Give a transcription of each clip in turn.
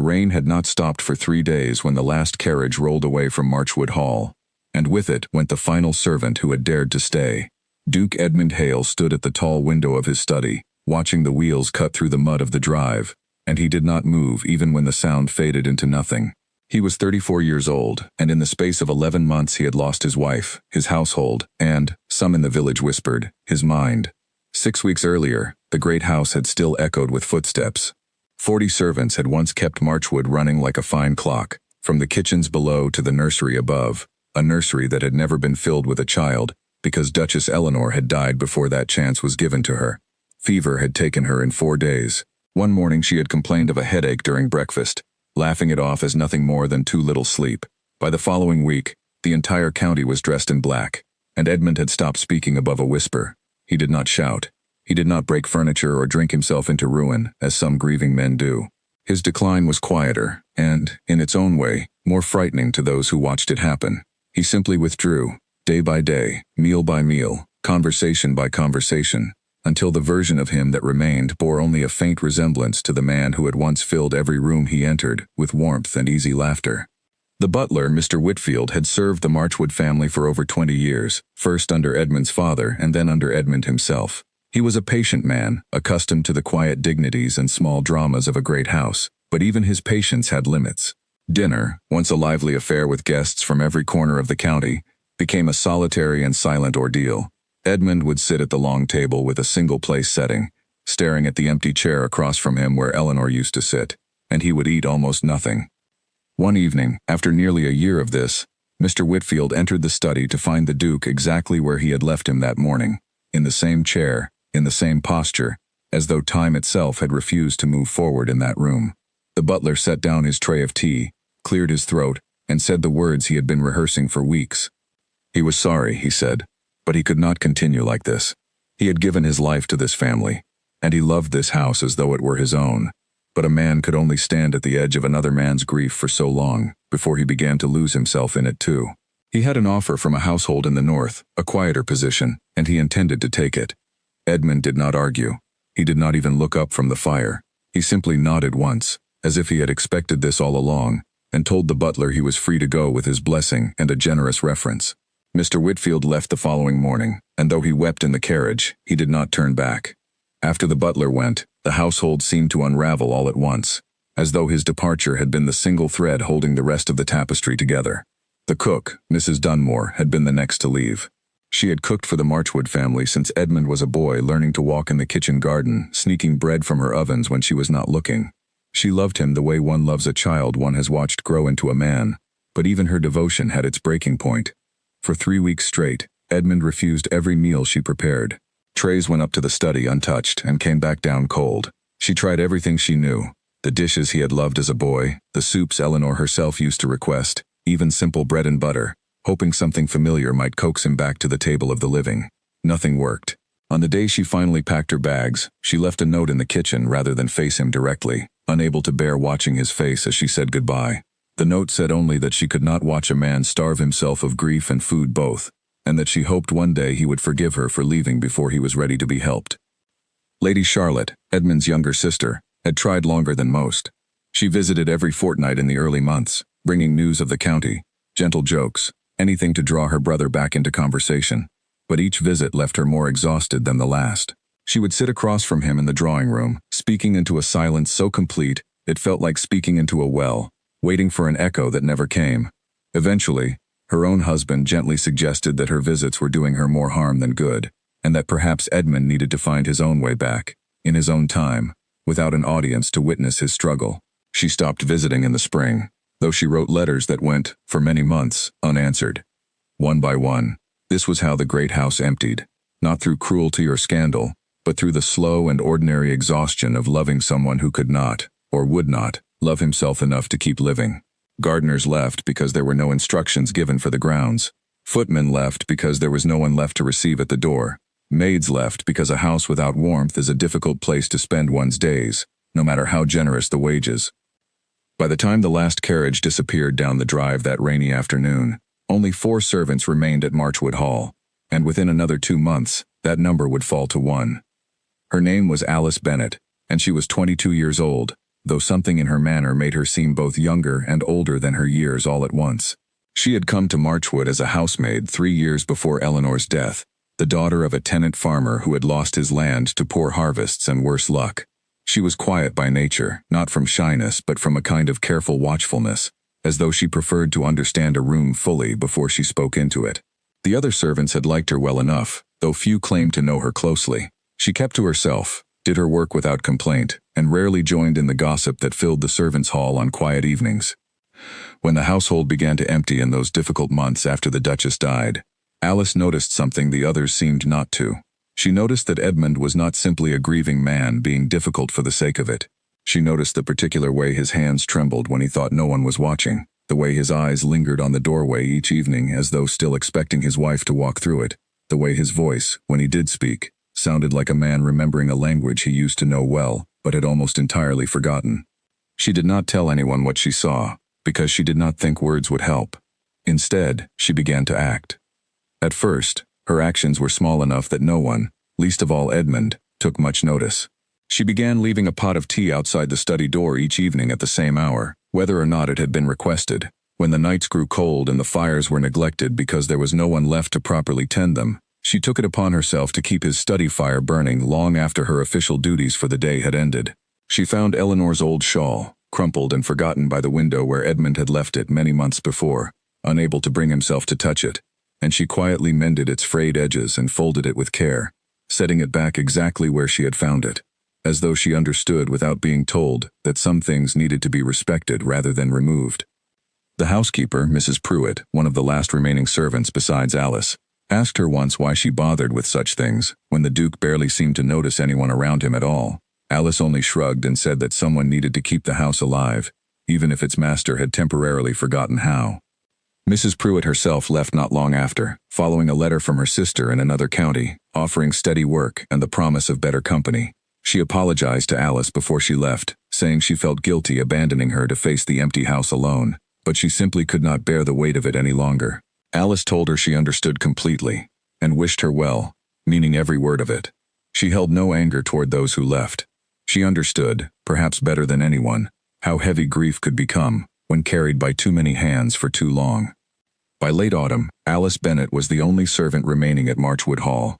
rain had not stopped for 3 days when the last carriage rolled away from Marchwood Hall, and with it went the final servant who had dared to stay. Duke Edmund Hale stood at the tall window of his study, watching the wheels cut through the mud of the drive, and he did not move even when the sound faded into nothing. He was 34 years old, and in the space of 11 months he had lost his wife, his household, and, some in the village whispered, his mind. 6 weeks earlier, the great house had still echoed with footsteps. 40 servants had once kept Marchwood running like a fine clock, from the kitchens below to the nursery above, a nursery that had never been filled with a child, because Duchess Eleanor had died before that chance was given to her. Fever had taken her in 4 days. One morning she had complained of a headache during breakfast, laughing it off as nothing more than too little sleep. By the following week, the entire county was dressed in black, and Edmund had stopped speaking above a whisper. He did not shout. He did not break furniture or drink himself into ruin, as some grieving men do. His decline was quieter, and, in its own way, more frightening to those who watched it happen. He simply withdrew, day by day, meal by meal, conversation by conversation, until the version of him that remained bore only a faint resemblance to the man who had once filled every room he entered with warmth and easy laughter. The butler, Mr. Whitfield, had served the Marchwood family for over 20 years, first under Edmund's father and then under Edmund himself. He was a patient man, accustomed to the quiet dignities and small dramas of a great house, but even his patience had limits. Dinner, once a lively affair with guests from every corner of the county, became a solitary and silent ordeal. Edmund would sit at the long table with a single-place setting, staring at the empty chair across from him where Eleanor used to sit, and he would eat almost nothing. One evening, after nearly a year of this, Mr. Whitfield entered the study to find the Duke exactly where he had left him that morning, in the same chair, in the same posture, as though time itself had refused to move forward in that room. The butler set down his tray of tea, cleared his throat, and said the words he had been rehearsing for weeks. He was sorry, he said, but he could not continue like this. He had given his life to this family, and he loved this house as though it were his own. But a man could only stand at the edge of another man's grief for so long, before he began to lose himself in it too. He had an offer from a household in the north, a quieter position, and he intended to take it. Edmund did not argue. He did not even look up from the fire. He simply nodded once, as if he had expected this all along, and told the butler he was free to go with his blessing and a generous reference. Mr. Whitfield left the following morning, and though he wept in the carriage, he did not turn back. After the butler went, the household seemed to unravel all at once, as though his departure had been the single thread holding the rest of the tapestry together. The cook, Mrs. Dunmore, had been the next to leave. She had cooked for the Marchwood family since Edmund was a boy, learning to walk in the kitchen garden, sneaking bread from her ovens when she was not looking. She loved him the way one loves a child one has watched grow into a man, but even her devotion had its breaking point. For 3 weeks straight, Edmund refused every meal she prepared. Trays went up to the study untouched and came back down cold. She tried everything she knew, the dishes he had loved as a boy, the soups Eleanor herself used to request, even simple bread and butter, hoping something familiar might coax him back to the table of the living. Nothing worked. On the day she finally packed her bags, she left a note in the kitchen rather than face him directly, unable to bear watching his face as she said goodbye. The note said only that she could not watch a man starve himself of grief and food both, and that she hoped one day he would forgive her for leaving before he was ready to be helped. Lady Charlotte, Edmund's younger sister, had tried longer than most. She visited every fortnight in the early months, bringing news of the county, gentle jokes, anything to draw her brother back into conversation, but each visit left her more exhausted than the last. She would sit across from him in the drawing room, speaking into a silence so complete it felt like speaking into a well, waiting for an echo that never came. Eventually, her own husband gently suggested that her visits were doing her more harm than good, and that perhaps Edmund needed to find his own way back, in his own time, without an audience to witness his struggle. She stopped visiting in the spring, though she wrote letters that went, for many months, unanswered. One by one, this was how the great house emptied, not through cruelty or scandal, but through the slow and ordinary exhaustion of loving someone who could not, or would not, love himself enough to keep living. Gardeners left because there were no instructions given for the grounds. Footmen left because there was no one left to receive at the door. Maids left because a house without warmth is a difficult place to spend one's days, no matter how generous the wages. By the time the last carriage disappeared down the drive that rainy afternoon, only 4 servants remained at Marchwood Hall, and within another 2 months, that number would fall to 1. Her name was Alice Bennet, and she was 22 years old, though something in her manner made her seem both younger and older than her years all at once. She had come to Marchwood as a housemaid 3 years before Eleanor's death, the daughter of a tenant farmer who had lost his land to poor harvests and worse luck. She was quiet by nature, not from shyness but from a kind of careful watchfulness, as though she preferred to understand a room fully before she spoke into it. The other servants had liked her well enough, though few claimed to know her closely. She kept to herself, did her work without complaint, and rarely joined in the gossip that filled the servants' hall on quiet evenings. When the household began to empty in those difficult months after the Duchess died, Alice noticed something the others seemed not to. She noticed that Edmund was not simply a grieving man being difficult for the sake of it. She noticed the particular way his hands trembled when he thought no one was watching, the way his eyes lingered on the doorway each evening as though still expecting his wife to walk through it, the way his voice, when he did speak, sounded like a man remembering a language he used to know well, but had almost entirely forgotten. She did not tell anyone what she saw, because she did not think words would help. Instead, she began to act. At first, her actions were small enough that no one, least of all Edmund, took much notice. She began leaving a pot of tea outside the study door each evening at the same hour, whether or not it had been requested. When the nights grew cold and the fires were neglected because there was no one left to properly tend them, she took it upon herself to keep his study fire burning long after her official duties for the day had ended. She found Eleanor's old shawl, crumpled and forgotten by the window where Edmund had left it many months before, unable to bring himself to touch it, and she quietly mended its frayed edges and folded it with care, setting it back exactly where she had found it, as though she understood without being told that some things needed to be respected rather than removed. The housekeeper, Mrs. Pruitt, one of the last remaining servants besides Alice, asked her once why she bothered with such things, when the Duke barely seemed to notice anyone around him at all. Alice only shrugged and said that someone needed to keep the house alive, even if its master had temporarily forgotten how. Mrs. Pruitt herself left not long after, following a letter from her sister in another county, offering steady work and the promise of better company. She apologized to Alice before she left, saying she felt guilty abandoning her to face the empty house alone, but she simply could not bear the weight of it any longer. Alice told her she understood completely, and wished her well, meaning every word of it. She held no anger toward those who left. She understood, perhaps better than anyone, how heavy grief could become when carried by too many hands for too long. By late autumn, Alice Bennet was the only servant remaining at Marchwood Hall.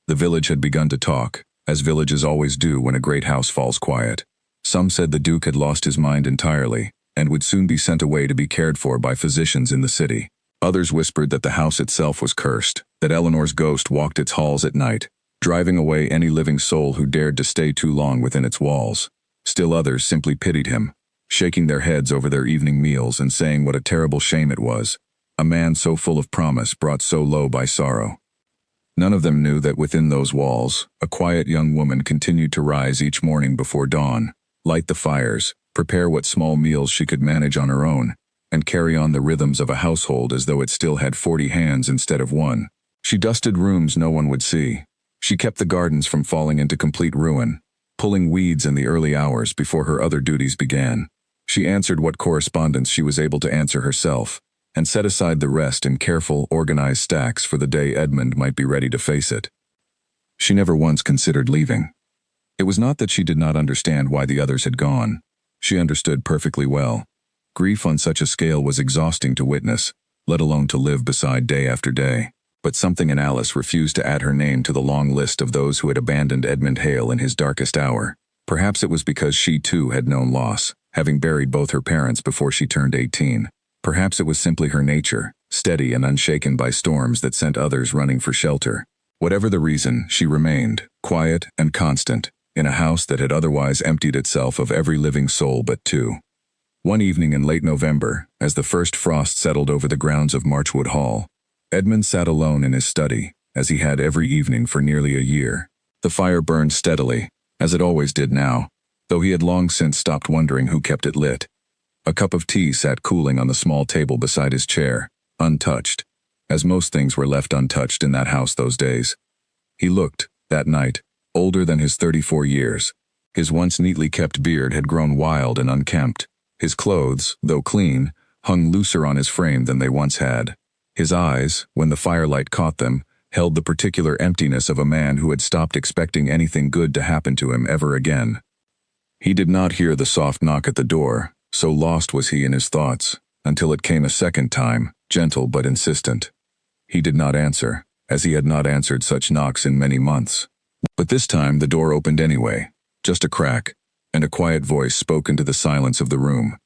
The village had begun to talk, as villages always do when a great house falls quiet. Some said the Duke had lost his mind entirely, and would soon be sent away to be cared for by physicians in the city. Others whispered that the house itself was cursed, that Eleanor's ghost walked its halls at night, driving away any living soul who dared to stay too long within its walls. Still others simply pitied him, shaking their heads over their evening meals and saying what a terrible shame it was, a man so full of promise brought so low by sorrow. None of them knew that within those walls, a quiet young woman continued to rise each morning before dawn, light the fires, prepare what small meals she could manage on her own, and carry on the rhythms of a household as though it still had 40 hands instead of one. She dusted rooms no one would see. She kept the gardens from falling into complete ruin, pulling weeds in the early hours before her other duties began. She answered what correspondence she was able to answer herself, and set aside the rest in careful, organized stacks for the day Edmund might be ready to face it. She never once considered leaving. It was not that she did not understand why the others had gone. She understood perfectly well. Grief on such a scale was exhausting to witness, let alone to live beside day after day. But something in Alice refused to add her name to the long list of those who had abandoned Edmund Hale in his darkest hour. Perhaps it was because she too had known loss, having buried both her parents before she turned 18. Perhaps it was simply her nature, steady and unshaken by storms that sent others running for shelter. Whatever the reason, she remained, quiet and constant, in a house that had otherwise emptied itself of every living soul but two. One evening in late November, as the first frost settled over the grounds of Marchwood Hall, Edmund sat alone in his study, as he had every evening for nearly a year. The fire burned steadily, as it always did now, though he had long since stopped wondering who kept it lit. A cup of tea sat cooling on the small table beside his chair, untouched, as most things were left untouched in that house those days. He looked, that night, older than his 34 years. His once neatly kept beard had grown wild and unkempt. His clothes, though clean, hung looser on his frame than they once had. His eyes, when the firelight caught them, held the particular emptiness of a man who had stopped expecting anything good to happen to him ever again. He did not hear the soft knock at the door, so lost was he in his thoughts, until it came a second time, gentle but insistent. He did not answer, as he had not answered such knocks in many months. But this time the door opened anyway, just a crack, and a quiet voice spoke into the silence of the room.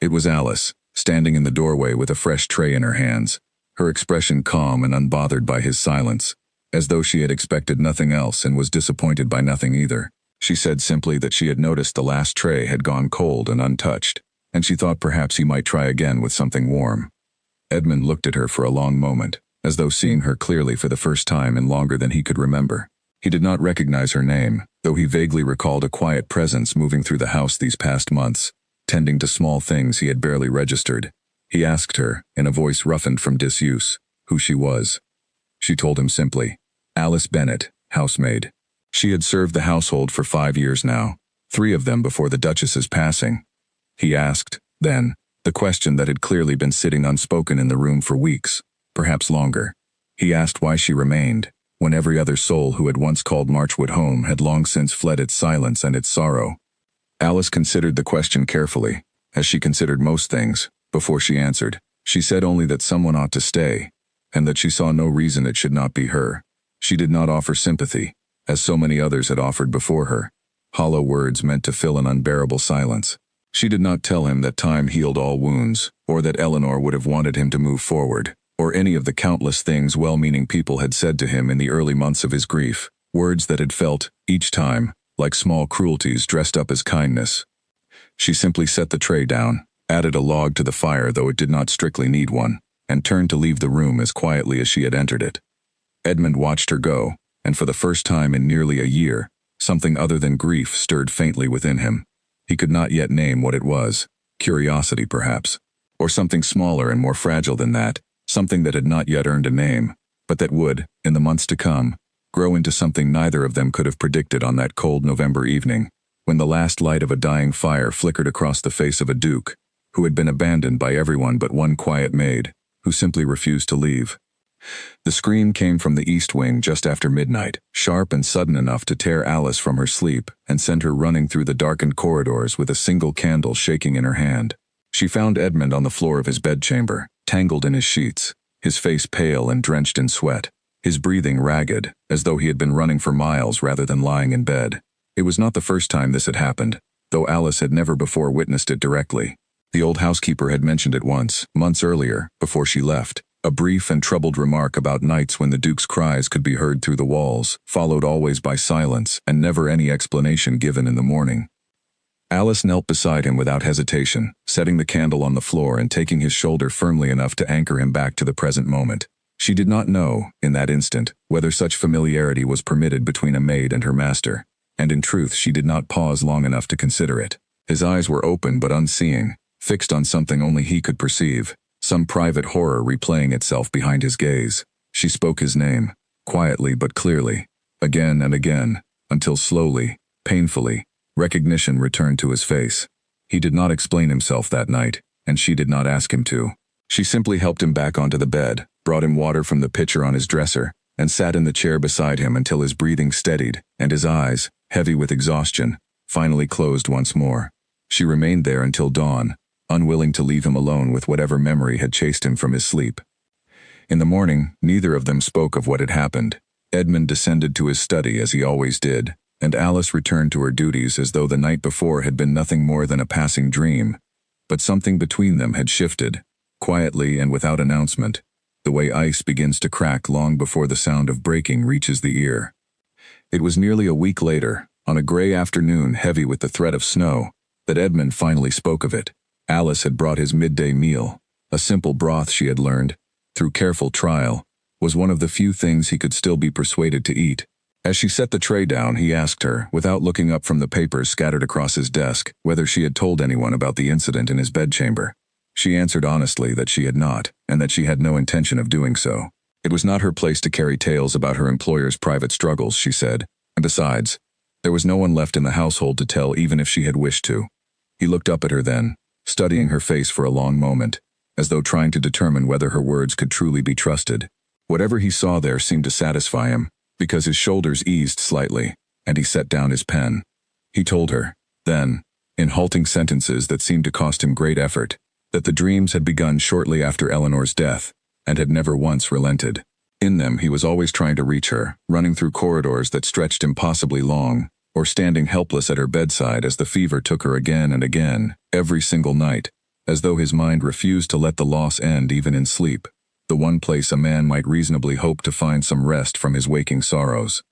It was Alice, standing in the doorway with a fresh tray in her hands, her expression calm and unbothered by his silence, as though she had expected nothing else and was disappointed by nothing either. She said simply that she had noticed the last tray had gone cold and untouched, and she thought perhaps he might try again with something warm. Edmund looked at her for a long moment, as though seeing her clearly for the first time in longer than he could remember. He did not recognize her name, though he vaguely recalled a quiet presence moving through the house these past months, tending to small things he had barely registered. He asked her, in a voice roughened from disuse, who she was. She told him simply, Alice Bennet, housemaid. She had served the household for 5 years now, 3 of them before the Duchess's passing. He asked, then, the question that had clearly been sitting unspoken in the room for weeks, perhaps longer. He asked why she remained, when every other soul who had once called Marchwood home had long since fled its silence and its sorrow. Alice considered the question carefully, as she considered most things, before she answered. She said only that someone ought to stay, and that she saw no reason it should not be her. She did not offer sympathy, as so many others had offered before her, hollow words meant to fill an unbearable silence. She did not tell him that time healed all wounds, or that Eleanor would have wanted him to move forward, or any of the countless things well-meaning people had said to him in the early months of his grief, words that had felt, each time, like small cruelties dressed up as kindness. She simply set the tray down, added a log to the fire though it did not strictly need one, and turned to leave the room as quietly as she had entered it. Edmund watched her go, and for the first time in nearly a year, something other than grief stirred faintly within him. He could not yet name what it was, curiosity perhaps, or something smaller and more fragile than that, something that had not yet earned a name, but that would, in the months to come, grow into something neither of them could have predicted on that cold November evening, when the last light of a dying fire flickered across the face of a duke, who had been abandoned by everyone but one quiet maid, who simply refused to leave. The scream came from the east wing just after midnight, sharp and sudden enough to tear Alice from her sleep and send her running through the darkened corridors with a single candle shaking in her hand. She found Edmund on the floor of his bedchamber, tangled in his sheets, his face pale and drenched in sweat, his breathing ragged, as though he had been running for miles rather than lying in bed. It was not the first time this had happened, though Alice had never before witnessed it directly. The old housekeeper had mentioned it once, months earlier, before she left. A brief and troubled remark about nights when the Duke's cries could be heard through the walls, followed always by silence and never any explanation given in the morning. Alice knelt beside him without hesitation, setting the candle on the floor and taking his shoulder firmly enough to anchor him back to the present moment. She did not know, in that instant, whether such familiarity was permitted between a maid and her master, and in truth she did not pause long enough to consider it. His eyes were open but unseeing, fixed on something only he could perceive, some private horror replaying itself behind his gaze. She spoke his name, quietly but clearly, again and again, until slowly, painfully, recognition returned to his face. He did not explain himself that night, and she did not ask him to. She simply helped him back onto the bed, brought him water from the pitcher on his dresser, and sat in the chair beside him until his breathing steadied, and his eyes, heavy with exhaustion, finally closed once more. She remained there until dawn, unwilling to leave him alone with whatever memory had chased him from his sleep. In the morning, neither of them spoke of what had happened. Edmund descended to his study as he always did, and Alice returned to her duties as though the night before had been nothing more than a passing dream. But something between them had shifted, quietly and without announcement, the way ice begins to crack long before the sound of breaking reaches the ear. It was nearly a week later, on a gray afternoon heavy with the threat of snow, that Edmund finally spoke of it. Alice had brought his midday meal. A simple broth she had learned, through careful trial, was one of the few things he could still be persuaded to eat. As she set the tray down, he asked her, without looking up from the papers scattered across his desk, whether she had told anyone about the incident in his bedchamber. She answered honestly that she had not, and that she had no intention of doing so. It was not her place to carry tales about her employer's private struggles, she said, and besides, there was no one left in the household to tell even if she had wished to. He looked up at her then, studying her face for a long moment, as though trying to determine whether her words could truly be trusted. Whatever he saw there seemed to satisfy him, because his shoulders eased slightly, and he set down his pen. He told her, Then, in halting sentences that seemed to cost him great effort, that the dreams had begun shortly after Eleanor's death, and had never once relented. In them he was always trying to reach her, running through corridors that stretched impossibly long, or standing helpless at her bedside as the fever took her again and again, every single night, as though his mind refused to let the loss end even in sleep, the one place a man might reasonably hope to find some rest from his waking sorrows.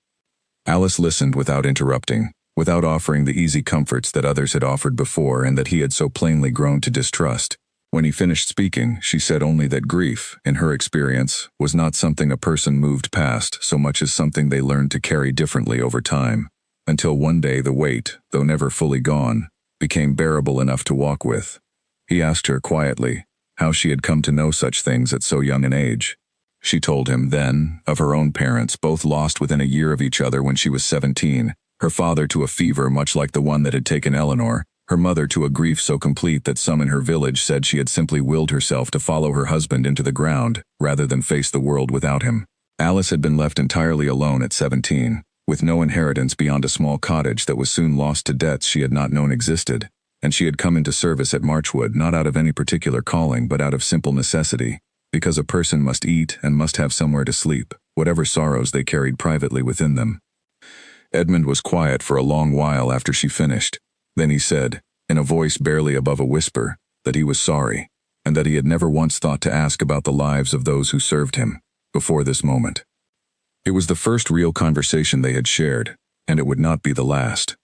Alice listened without interrupting, without offering the easy comforts that others had offered before and that he had so plainly grown to distrust. When he finished speaking, she said only that grief, in her experience, was not something a person moved past so much as something they learned to carry differently over time, until one day the weight, though never fully gone, became bearable enough to walk with. He asked her quietly how she had come to know such things at so young an age. She told him then of her own parents, both lost within a year of each other when she was 17, her father to a fever much like the one that had taken Eleanor, her mother to a grief so complete that some in her village said she had simply willed herself to follow her husband into the ground rather than face the world without him. Alice had been left entirely alone at 17, with no inheritance beyond a small cottage that was soon lost to debts she had not known existed, and she had come into service at Marchwood not out of any particular calling but out of simple necessity, because a person must eat and must have somewhere to sleep, whatever sorrows they carried privately within them. Edmund was quiet for a long while after she finished. Then he said, in a voice barely above a whisper, that he was sorry, and that he had never once thought to ask about the lives of those who served him, before this moment. It was the first real conversation they had shared, and it would not be the last.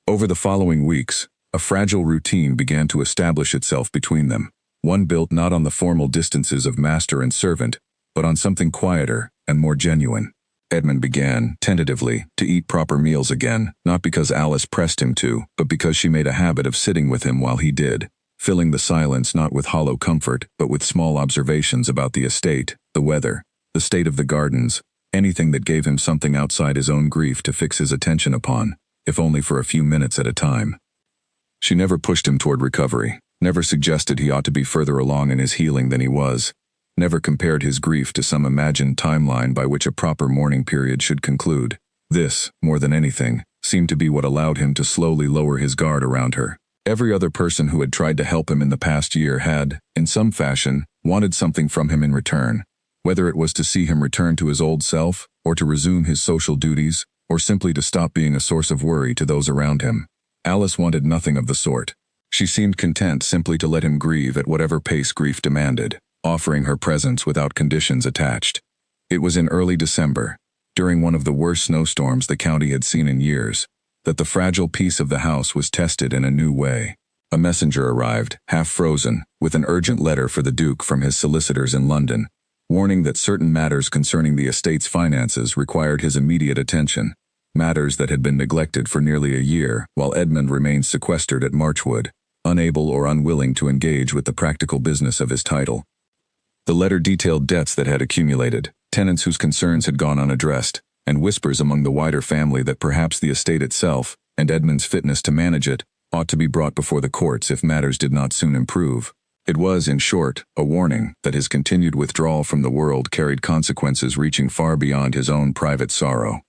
Over the following weeks, a fragile routine began to establish itself between them, one built not on the formal distances of master and servant, but on something quieter and more genuine. Edmund began, tentatively, to eat proper meals again, not because Alice pressed him to, but because she made a habit of sitting with him while he did, filling the silence not with hollow comfort, but with small observations about the estate, the weather, the state of the gardens, anything that gave him something outside his own grief to fix his attention upon, if only for a few minutes at a time. She never pushed him toward recovery, never suggested he ought to be further along in his healing than he was, never compared his grief to some imagined timeline by which a proper mourning period should conclude. This, more than anything, seemed to be what allowed him to slowly lower his guard around her. Every other person who had tried to help him in the past year had, in some fashion, wanted something from him in return, whether it was to see him return to his old self, or to resume his social duties, or simply to stop being a source of worry to those around him. Alice wanted nothing of the sort. She seemed content simply to let him grieve at whatever pace grief demanded, offering her presence without conditions attached. It was in early December, during one of the worst snowstorms the county had seen in years, that the fragile peace of the house was tested in a new way. A messenger arrived, half frozen, with an urgent letter for the Duke from his solicitors in London, warning that certain matters concerning the estate's finances required his immediate attention, matters that had been neglected for nearly a year while Edmund remained sequestered at Marchwood, unable or unwilling to engage with the practical business of his title. The letter detailed debts that had accumulated, tenants whose concerns had gone unaddressed, and whispers among the wider family that perhaps the estate itself, and Edmund's fitness to manage it, ought to be brought before the courts if matters did not soon improve. It was, in short, a warning that his continued withdrawal from the world carried consequences reaching far beyond his own private sorrow.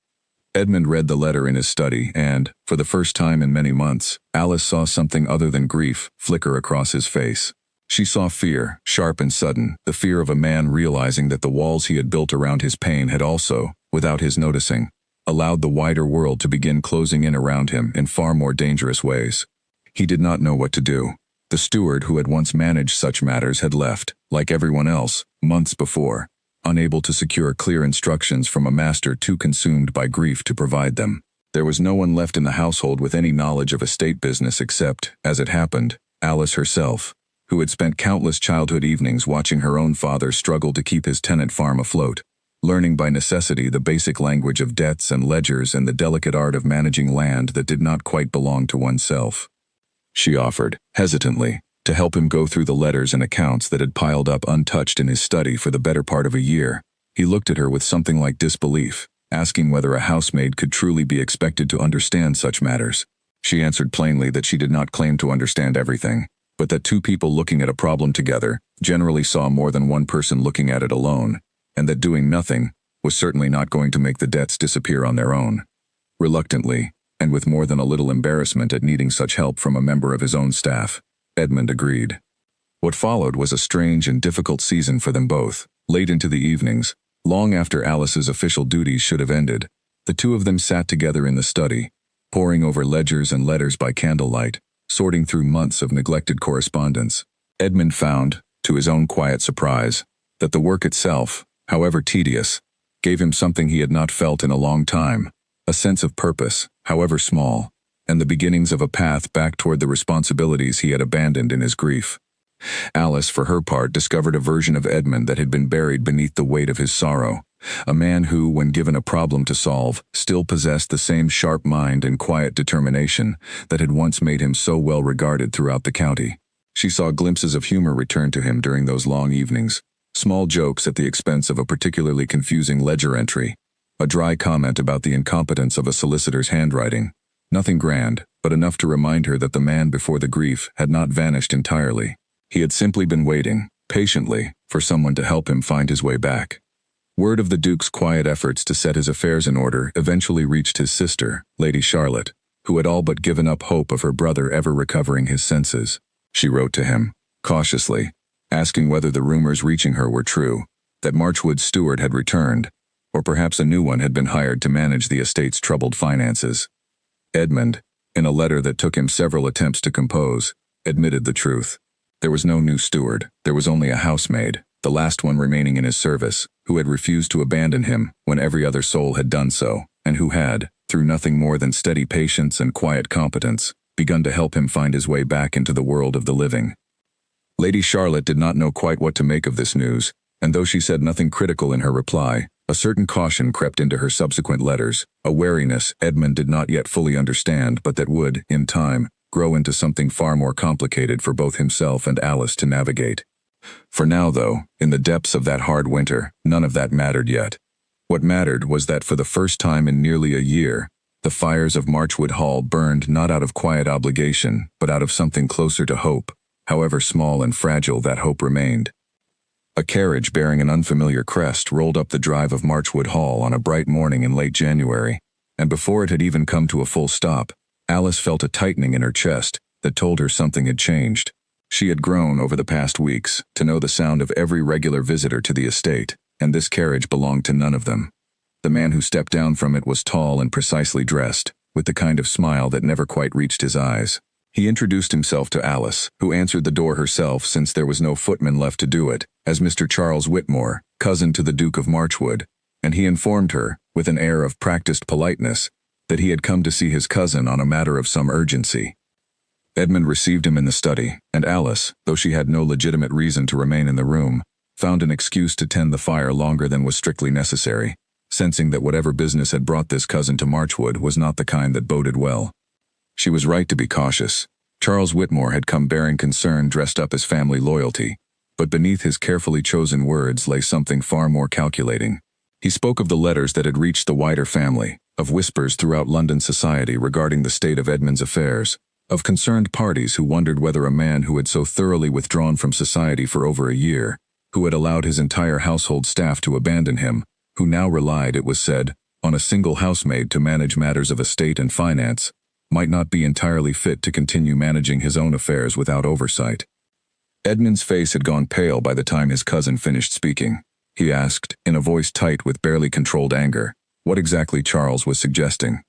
Edmund read the letter in his study and, for the first time in many months, Alice saw something other than grief flicker across his face. She saw fear, sharp and sudden, the fear of a man realizing that the walls he had built around his pain had also, without his noticing, allowed the wider world to begin closing in around him in far more dangerous ways. He did not know what to do. The steward who had once managed such matters had left, like everyone else, months before, unable to secure clear instructions from a master too consumed by grief to provide them. There was no one left in the household with any knowledge of estate business except, as it happened, Alice herself, who had spent countless childhood evenings watching her own father struggle to keep his tenant farm afloat, learning by necessity the basic language of debts and ledgers and the delicate art of managing land that did not quite belong to oneself. She offered, hesitantly, to help him go through the letters and accounts that had piled up untouched in his study for the better part of a year. He looked at her with something like disbelief, asking whether a housemaid could truly be expected to understand such matters. She answered plainly that she did not claim to understand everything, but that two people looking at a problem together generally saw more than one person looking at it alone, and that doing nothing was certainly not going to make the debts disappear on their own. Reluctantly, and with more than a little embarrassment at needing such help from a member of his own staff. Edmund agreed. What followed was a strange and difficult season for them both. Late into the evenings, long after Alice's official duties should have ended, the two of them sat together in the study, poring over ledgers and letters by candlelight, sorting through months of neglected correspondence. Edmund found, to his own quiet surprise, that the work itself, however tedious, gave him something he had not felt in a long time, a sense of purpose, however small, and the beginnings of a path back toward the responsibilities he had abandoned in his grief. Alice, for her part, discovered a version of Edmund that had been buried beneath the weight of his sorrow, a man who, when given a problem to solve, still possessed the same sharp mind and quiet determination that had once made him so well regarded throughout the county. She saw glimpses of humor return to him during those long evenings, small jokes at the expense of a particularly confusing ledger entry, a dry comment about the incompetence of a solicitor's handwriting. Nothing grand, but enough to remind her that the man before the grief had not vanished entirely. He had simply been waiting, patiently, for someone to help him find his way back. Word of the Duke's quiet efforts to set his affairs in order eventually reached his sister, Lady Charlotte, who had all but given up hope of her brother ever recovering his senses. She wrote to him, cautiously, asking whether the rumors reaching her were true, that Marchwood's steward had returned, or perhaps a new one had been hired to manage the estate's troubled finances. Edmund, in a letter that took him several attempts to compose, admitted the truth. There was no new steward, there was only a housemaid, the last one remaining in his service, who had refused to abandon him when every other soul had done so, and who had, through nothing more than steady patience and quiet competence, begun to help him find his way back into the world of the living. Lady Charlotte did not know quite what to make of this news, and though she said nothing critical in her reply, a certain caution crept into her subsequent letters, a wariness Edmund did not yet fully understand but that would, in time, grow into something far more complicated for both himself and Alice to navigate. For now, though, in the depths of that hard winter, none of that mattered yet. What mattered was that for the first time in nearly a year, the fires of Marchwood Hall burned not out of quiet obligation, but out of something closer to hope, however small and fragile that hope remained. A carriage bearing an unfamiliar crest rolled up the drive of Marchwood Hall on a bright morning in late January, and before it had even come to a full stop, Alice felt a tightening in her chest that told her something had changed. She had grown over the past weeks to know the sound of every regular visitor to the estate, and this carriage belonged to none of them. The man who stepped down from it was tall and precisely dressed, with the kind of smile that never quite reached his eyes. He introduced himself to Alice, who answered the door herself since there was no footman left to do it, as Mr. Charles Whitmore, cousin to the Duke of Marchwood, and he informed her, with an air of practiced politeness, that he had come to see his cousin on a matter of some urgency. Edmund received him in the study, and Alice, though she had no legitimate reason to remain in the room, found an excuse to tend the fire longer than was strictly necessary, sensing that whatever business had brought this cousin to Marchwood was not the kind that boded well. She was right to be cautious. Charles Whitmore had come bearing concern dressed up as family loyalty, but beneath his carefully chosen words lay something far more calculating. He spoke of the letters that had reached the wider family, of whispers throughout London society regarding the state of Edmund's affairs, of concerned parties who wondered whether a man who had so thoroughly withdrawn from society for over a year, who had allowed his entire household staff to abandon him, who now relied, it was said, on a single housemaid to manage matters of estate and finance, might not be entirely fit to continue managing his own affairs without oversight. Edmund's face had gone pale by the time his cousin finished speaking. He asked, in a voice tight with barely controlled anger, what exactly Charles was suggesting.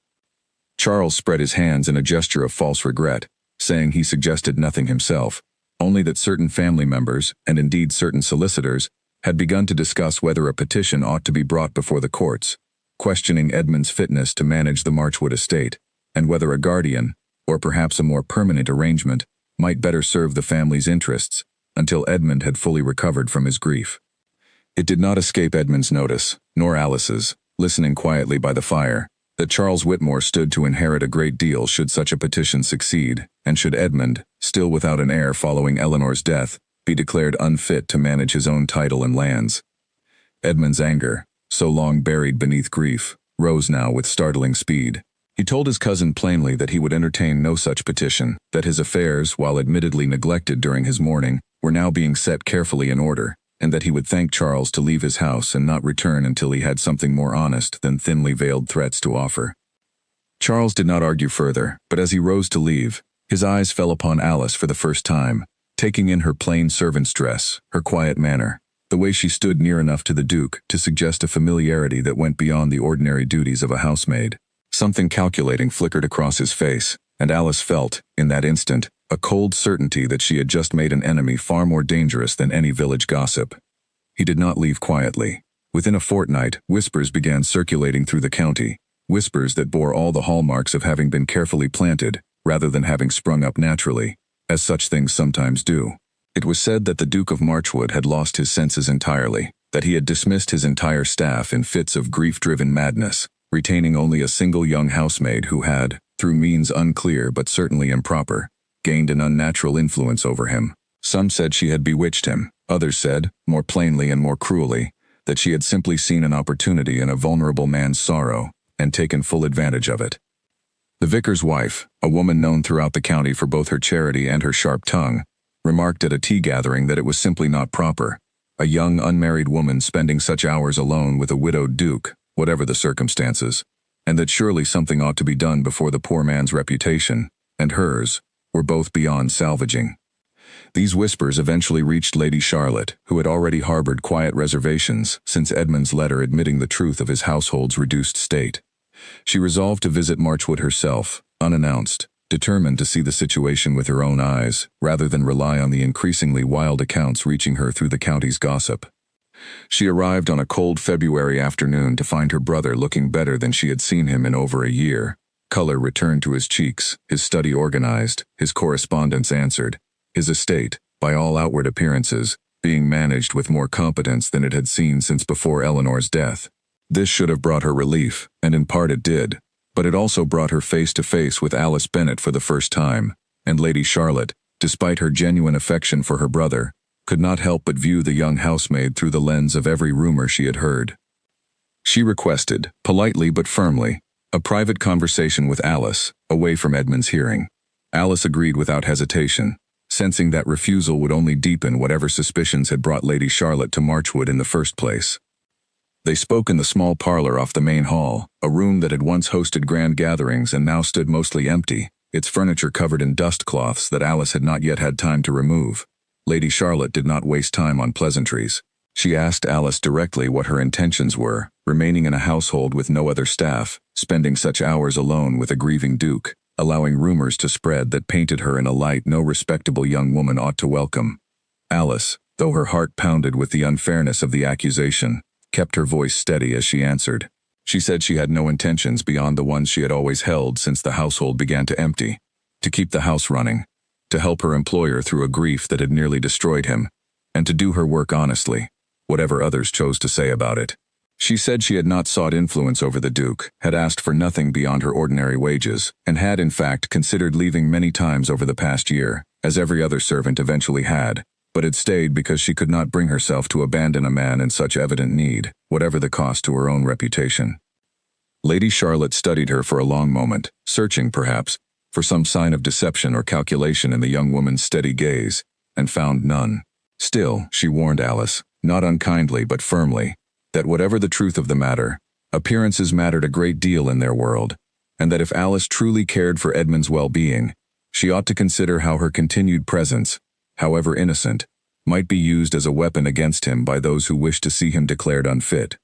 Charles spread his hands in a gesture of false regret, saying he suggested nothing himself, only that certain family members, and indeed certain solicitors, had begun to discuss whether a petition ought to be brought before the courts, questioning Edmund's fitness to manage the Marchwood estate, and whether a guardian, or perhaps a more permanent arrangement, might better serve the family's interests, until Edmund had fully recovered from his grief. It did not escape Edmund's notice, nor Alice's, listening quietly by the fire, that Charles Whitmore stood to inherit a great deal should such a petition succeed, and should Edmund, still without an heir following Eleanor's death, be declared unfit to manage his own title and lands. Edmund's anger, so long buried beneath grief, rose now with startling speed. He told his cousin plainly that he would entertain no such petition, that his affairs, while admittedly neglected during his mourning, were now being set carefully in order, and that he would thank Charles to leave his house and not return until he had something more honest than thinly veiled threats to offer. Charles did not argue further, but as he rose to leave, his eyes fell upon Alice for the first time, taking in her plain servant's dress, her quiet manner, the way she stood near enough to the Duke to suggest a familiarity that went beyond the ordinary duties of a housemaid. Something calculating flickered across his face, and Alice felt, in that instant, a cold certainty that she had just made an enemy far more dangerous than any village gossip. He did not leave quietly. Within a fortnight, whispers began circulating through the county, whispers that bore all the hallmarks of having been carefully planted, rather than having sprung up naturally, as such things sometimes do. It was said that the Duke of Marchwood had lost his senses entirely, that he had dismissed his entire staff in fits of grief-driven madness, retaining only a single young housemaid who had, through means unclear but certainly improper, gained an unnatural influence over him. Some said she had bewitched him, others said, more plainly and more cruelly, that she had simply seen an opportunity in a vulnerable man's sorrow, and taken full advantage of it. The vicar's wife, a woman known throughout the county for both her charity and her sharp tongue, remarked at a tea gathering that it was simply not proper, a young unmarried woman spending such hours alone with a widowed duke, whatever the circumstances, and that surely something ought to be done before the poor man's reputation, and hers, were both beyond salvaging. These whispers eventually reached Lady Charlotte, who had already harbored quiet reservations since Edmund's letter admitting the truth of his household's reduced state. She resolved to visit Marchwood herself, unannounced, determined to see the situation with her own eyes, rather than rely on the increasingly wild accounts reaching her through the county's gossip. She arrived on a cold February afternoon to find her brother looking better than she had seen him in over a year. Color returned to his cheeks, his study organized, his correspondence answered, his estate, by all outward appearances, being managed with more competence than it had seen since before Eleanor's death. This should have brought her relief, and in part it did, but it also brought her face to face with Alice Bennet for the first time, and Lady Charlotte, despite her genuine affection for her brother, could not help but view the young housemaid through the lens of every rumor she had heard. She requested, politely but firmly, a private conversation with Alice, away from Edmund's hearing. Alice agreed without hesitation, sensing that refusal would only deepen whatever suspicions had brought Lady Charlotte to Marchwood in the first place. They spoke in the small parlor off the main hall, a room that had once hosted grand gatherings and now stood mostly empty, its furniture covered in dust cloths that Alice had not yet had time to remove. Lady Charlotte did not waste time on pleasantries. She asked Alice directly what her intentions were, remaining in a household with no other staff, spending such hours alone with a grieving duke, allowing rumors to spread that painted her in a light no respectable young woman ought to welcome. Alice, though her heart pounded with the unfairness of the accusation, kept her voice steady as she answered. She said she had no intentions beyond the ones she had always held since the household began to empty: to keep the house running, to help her employer through a grief that had nearly destroyed him, and to do her work honestly, whatever others chose to say about it. She said she had not sought influence over the Duke, had asked for nothing beyond her ordinary wages, and had in fact considered leaving many times over the past year, as every other servant eventually had, but had stayed because she could not bring herself to abandon a man in such evident need, whatever the cost to her own reputation. Lady Charlotte studied her for a long moment, searching, perhaps, for some sign of deception or calculation in the young woman's steady gaze, and found none. Still, she warned Alice, not unkindly but firmly, that whatever the truth of the matter, appearances mattered a great deal in their world, and that if Alice truly cared for Edmund's well-being, she ought to consider how her continued presence, however innocent, might be used as a weapon against him by those who wished to see him declared unfit.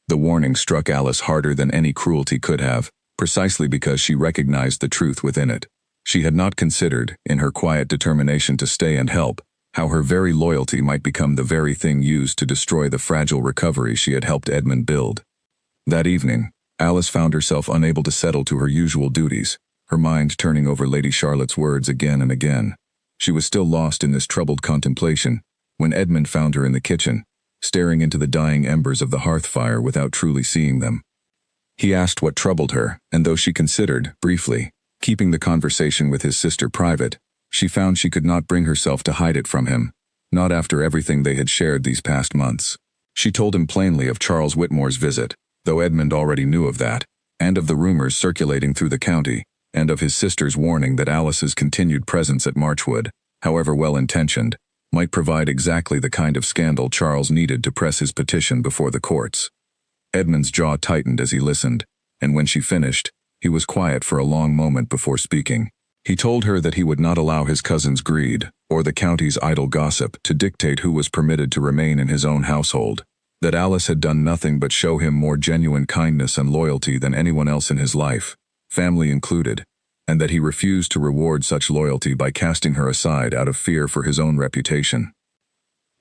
The warning struck Alice harder than any cruelty could have, precisely because she recognized the truth within it. She had not considered, in her quiet determination to stay and help, how her very loyalty might become the very thing used to destroy the fragile recovery she had helped Edmund build. That evening, Alice found herself unable to settle to her usual duties, her mind turning over Lady Charlotte's words again and again. She was still lost in this troubled contemplation, when Edmund found her in the kitchen, staring into the dying embers of the hearth fire without truly seeing them. He asked what troubled her, and though she considered, briefly, keeping the conversation with his sister private, she found she could not bring herself to hide it from him, not after everything they had shared these past months. She told him plainly of Charles Whitmore's visit, though Edmund already knew of that, and of the rumors circulating through the county, and of his sister's warning that Alice's continued presence at Marchwood, however well-intentioned, might provide exactly the kind of scandal Charles needed to press his petition before the courts. Edmund's jaw tightened as he listened, and when she finished, He was quiet for a long moment before speaking. He told her that he would not allow his cousin's greed, or the county's idle gossip, to dictate who was permitted to remain in his own household. That Alice had done nothing but show him more genuine kindness and loyalty than anyone else in his life, family included, and that he refused to reward such loyalty by casting her aside out of fear for his own reputation.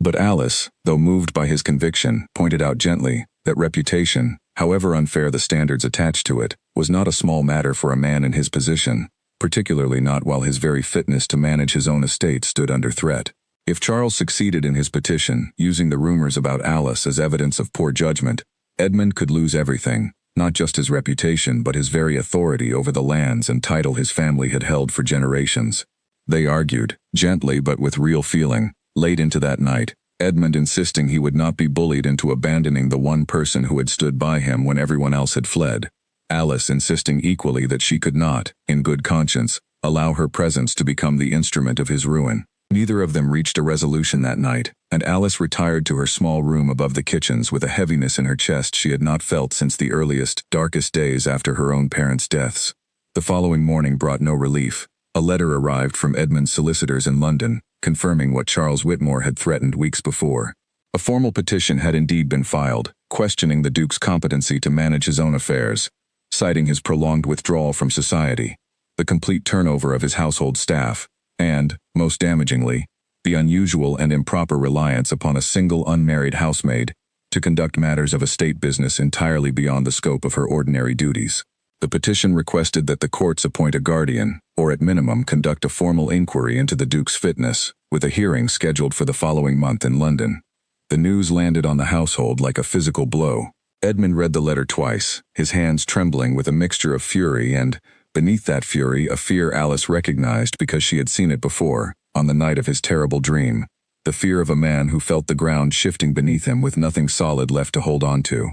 But Alice, though moved by his conviction, pointed out gently that reputation, however unfair the standards attached to it, was not a small matter for a man in his position, particularly not while his very fitness to manage his own estate stood under threat. If Charles succeeded in his petition, using the rumors about Alice as evidence of poor judgment, Edmund could lose everything, not just his reputation but his very authority over the lands and title his family had held for generations. They argued, gently but with real feeling, late into that night, Edmund insisting he would not be bullied into abandoning the one person who had stood by him when everyone else had fled. Alice insisting equally that she could not, in good conscience, allow her presence to become the instrument of his ruin. Neither of them reached a resolution that night, and Alice retired to her small room above the kitchens with a heaviness in her chest she had not felt since the earliest, darkest days after her own parents' deaths. The following morning brought no relief. A letter arrived from Edmund's solicitors in London, confirming what Charles Whitmore had threatened weeks before. A formal petition had indeed been filed, questioning the Duke's competency to manage his own affairs, citing his prolonged withdrawal from society, the complete turnover of his household staff, and, most damagingly, the unusual and improper reliance upon a single unmarried housemaid to conduct matters of estate business entirely beyond the scope of her ordinary duties. The petition requested that the courts appoint a guardian, or at minimum conduct a formal inquiry into the Duke's fitness, with a hearing scheduled for the following month in London. The news landed on the household like a physical blow. Edmund read the letter twice, his hands trembling with a mixture of fury and, beneath that fury, a fear Alice recognized because she had seen it before, on the night of his terrible dream, the fear of a man who felt the ground shifting beneath him with nothing solid left to hold on to.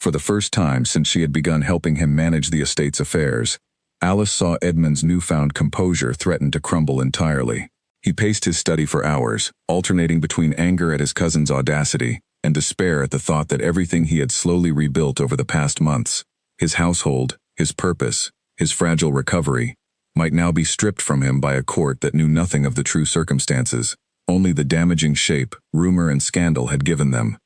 For the first time since she had begun helping him manage the estate's affairs, Alice saw Edmund's newfound composure threaten to crumble entirely. He paced his study for hours, alternating between anger at his cousin's audacity and despair at the thought that everything he had slowly rebuilt over the past months, his household, his purpose, his fragile recovery, might now be stripped from him by a court that knew nothing of the true circumstances, only the damaging shape rumor and scandal had given them.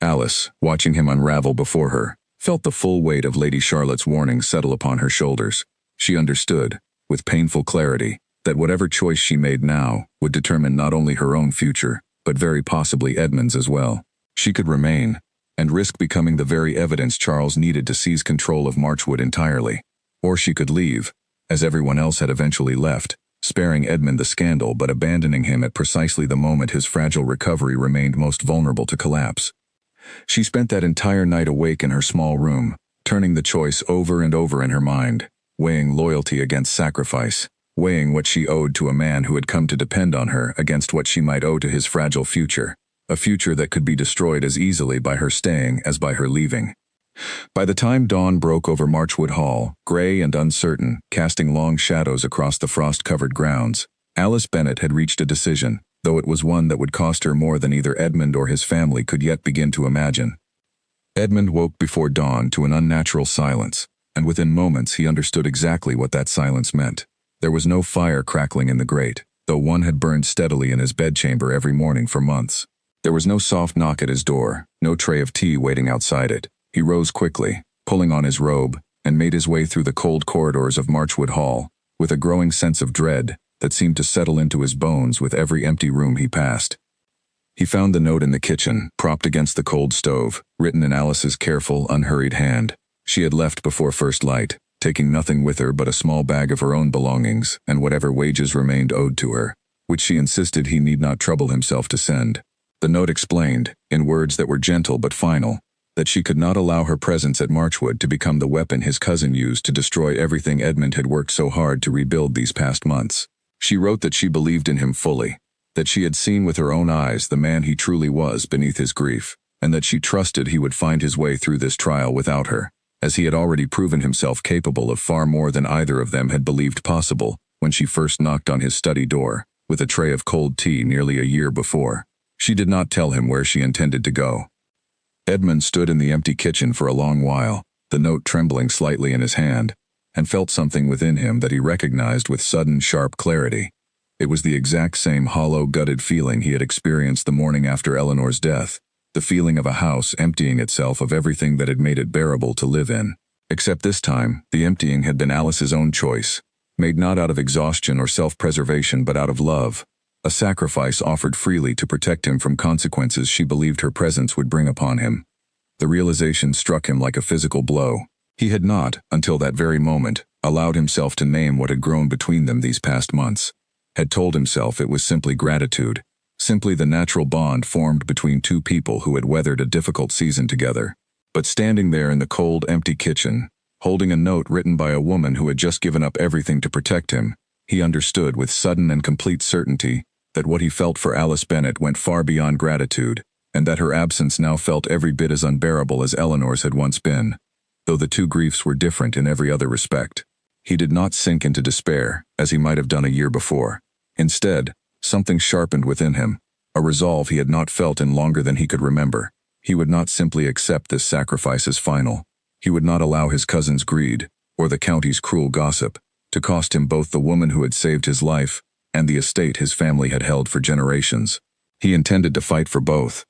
Alice, watching him unravel before her, felt the full weight of Lady Charlotte's warning settle upon her shoulders. She understood, with painful clarity, that whatever choice she made now would determine not only her own future, but very possibly Edmund's as well. She could remain, and risk becoming the very evidence Charles needed to seize control of Marchwood entirely. Or she could leave, as everyone else had eventually left, sparing Edmund the scandal but abandoning him at precisely the moment his fragile recovery remained most vulnerable to collapse. She spent that entire night awake in her small room, turning the choice over and over in her mind, weighing loyalty against sacrifice, weighing what she owed to a man who had come to depend on her against what she might owe to his fragile future, a future that could be destroyed as easily by her staying as by her leaving. By the time dawn broke over Marchwood Hall, gray and uncertain, casting long shadows across the frost-covered grounds, Alice Bennet had reached a decision, though it was one that would cost her more than either Edmund or his family could yet begin to imagine. Edmund woke before dawn to an unnatural silence, and within moments he understood exactly what that silence meant. There was no fire crackling in the grate, though one had burned steadily in his bedchamber every morning for months. There was no soft knock at his door, no tray of tea waiting outside it. He rose quickly, pulling on his robe, and made his way through the cold corridors of Marchwood Hall, with a growing sense of dread that seemed to settle into his bones with every empty room he passed. He found the note in the kitchen, propped against the cold stove, written in Alice's careful, unhurried hand. She had left before first light, taking nothing with her but a small bag of her own belongings and whatever wages remained owed to her, which she insisted he need not trouble himself to send. The note explained, in words that were gentle but final, that she could not allow her presence at Marchwood to become the weapon his cousin used to destroy everything Edmund had worked so hard to rebuild these past months. She wrote that she believed in him fully, that she had seen with her own eyes the man he truly was beneath his grief, and that she trusted he would find his way through this trial without her, as he had already proven himself capable of far more than either of them had believed possible when she first knocked on his study door, with a tray of cold tea nearly a year before. She did not tell him where she intended to go. Edmund stood in the empty kitchen for a long while, the note trembling slightly in his hand. and felt something within him that he recognized with sudden, sharp clarity. It was the exact same hollow, gutted feeling he had experienced the morning after Eleanor's death, the feeling of a house emptying itself of everything that had made it bearable to live in. Except this time, the emptying had been Alice's own choice, made not out of exhaustion or self-preservation but out of love, a sacrifice offered freely to protect him from consequences she believed her presence would bring upon him. The realization struck him like a physical blow. He had not, until that very moment, allowed himself to name what had grown between them these past months, had told himself it was simply gratitude, simply the natural bond formed between two people who had weathered a difficult season together. But standing there in the cold, empty kitchen, holding a note written by a woman who had just given up everything to protect him, he understood with sudden and complete certainty that what he felt for Alice Bennet went far beyond gratitude, and that her absence now felt every bit as unbearable as Eleanor's had once been, though the two griefs were different in every other respect. He did not sink into despair, as he might have done a year before. Instead, something sharpened within him, a resolve he had not felt in longer than he could remember. He would not simply accept this sacrifice as final. He would not allow his cousin's greed, or the county's cruel gossip, to cost him both the woman who had saved his life and the estate his family had held for generations. He intended to fight for both.